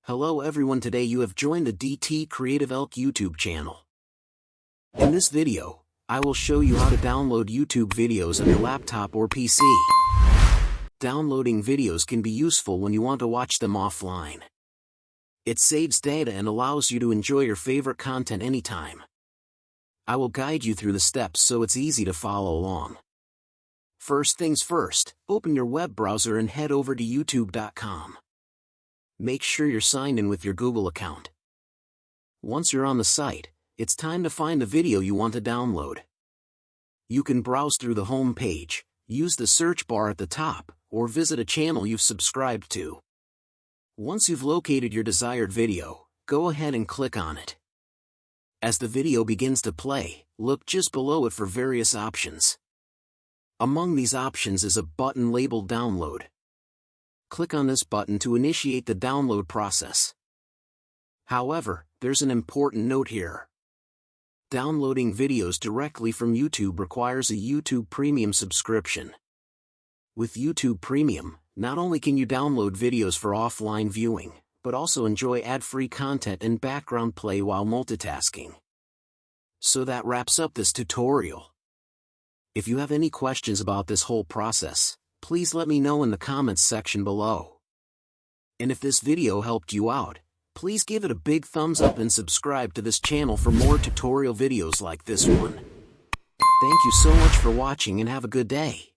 Hello everyone, today you have joined the DT CREATIVELK YouTube channel. In this video, I will show you how to download YouTube videos on your laptop or PC. Downloading videos can be useful when you want to watch them offline. It saves data and allows you to enjoy your favorite content anytime. I will guide you through the steps so it's easy to follow along. First things first, open your web browser and head over to youtube.com. Make sure you're signed in with your Google account. Once you're on the site, it's time to find the video you want to download. You can browse through the home page, use the search bar at the top, or visit a channel you've subscribed to. Once you've located your desired video, go ahead and click on it. As the video begins to play, look just below it for various options. Among these options is a button labeled Download. Click on this button to initiate the download process. However, there's an important note here. Downloading videos directly from YouTube requires a YouTube Premium subscription. With YouTube Premium, not only can you download videos for offline viewing, but also enjoy ad-free content and background play while multitasking. So that wraps up this tutorial. If you have any questions about this whole process, please let me know in the comments section below. And if this video helped you out, please give it a big thumbs up and subscribe to this channel for more tutorial videos like this one. Thank you so much for watching and have a good day.